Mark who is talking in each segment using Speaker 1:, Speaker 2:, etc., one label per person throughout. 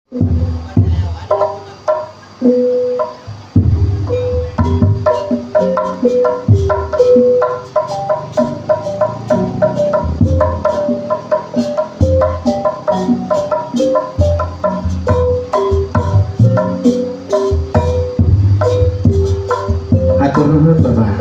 Speaker 1: Atur nuhun Bapak.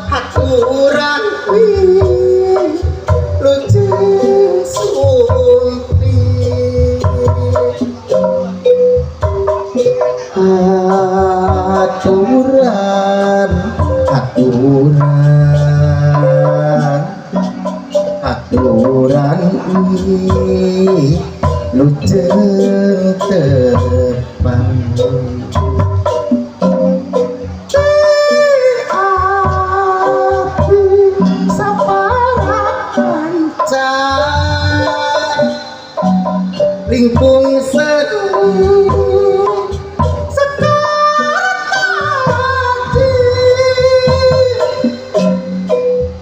Speaker 2: Haturan lucu sumpi haturan lucu terbang lingkung seru sekati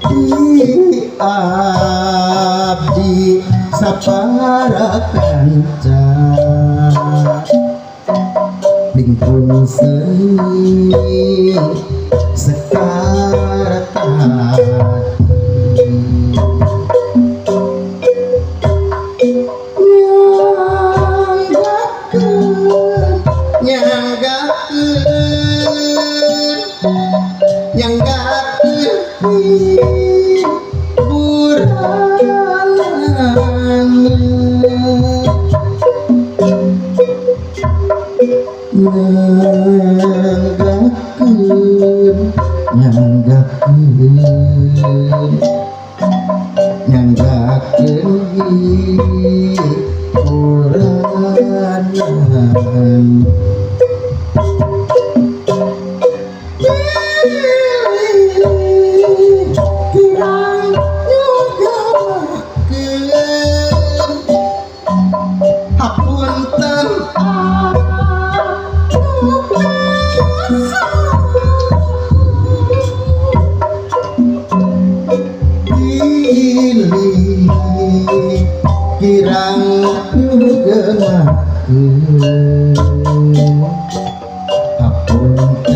Speaker 2: di abdi sapara kanca lingkung seru sekati kirang juga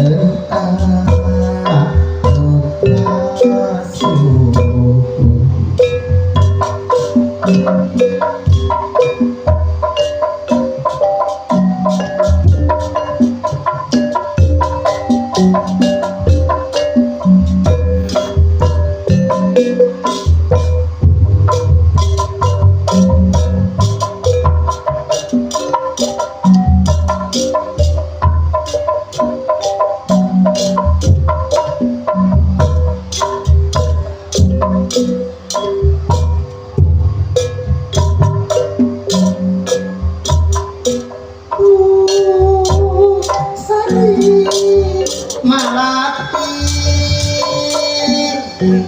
Speaker 2: hapunten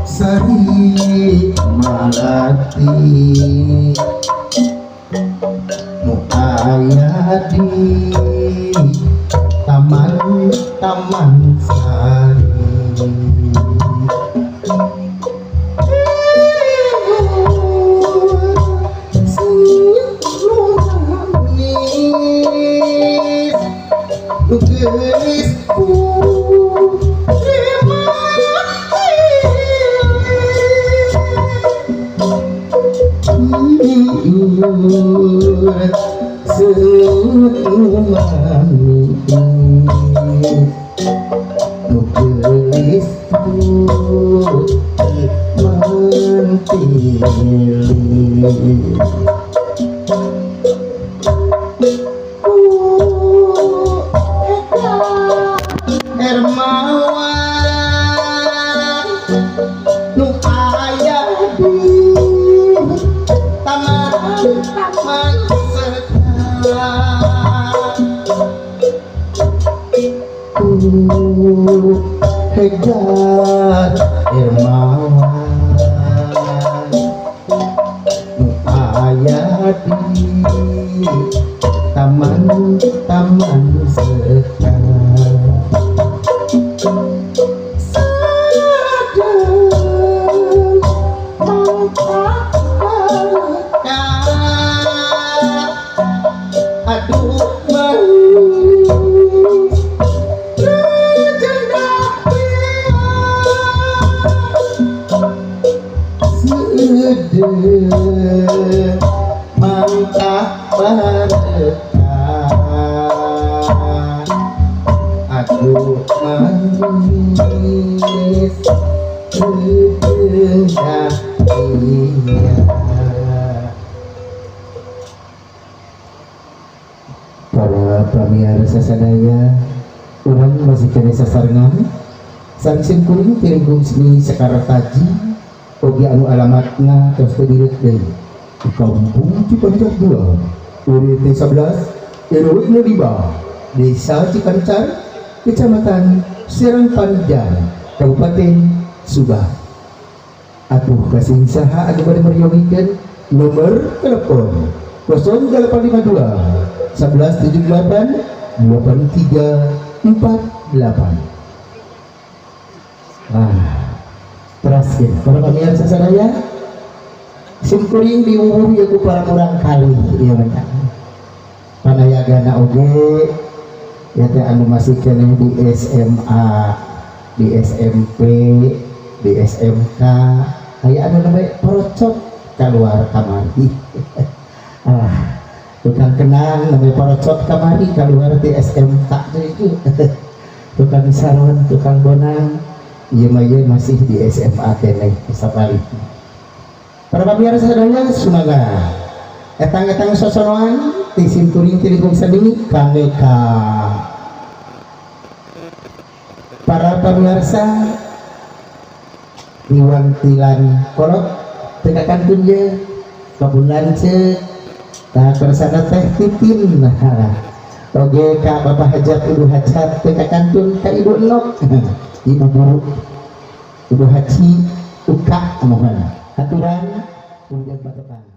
Speaker 2: Sari Malati nu aya di taman sari Hermawan nu mantap berkah aduh manis sedendah iya. Para pamirsa sadaya, orang masih kena sasarangan sang simkuring tiringgung seni Sekartaji oge anu alamatna tos teu dirit deui di kampung Cipancar 2 URT 11 RW 05 Desa Cipancar Kecamatan Serang Panjang Kabupaten Subang. Atuh kasih saha anu bade meriyongikeun nomor telepon 0852 1178 8348. Teraskin para pemirsa sadaya simkuring diuwuh ya ku para orang kali ieu mah panayagana oge ya teh anu masih keneh di SMA di SMP di SMK aya anu namanya porocot keluar kamari tukang kenang namanya porocot kamari keluar di SMK itu tukang saron tukang bonang iya mah masih di SMA keneh sapari. Para pamirsa sadaya sunaga etang-etang sosonoan ti simkuring tiringgung sadini kaneka. Para pamirsa diwantilan kolot tekakan dunya kabulan ceuk tah persana teh titin oge ka Bapak Hajat Ibu Hajat tekakan tun ka Ibu Enok Ibu Guru Ibu Haji Uka Mohon aturan kemudian patepan.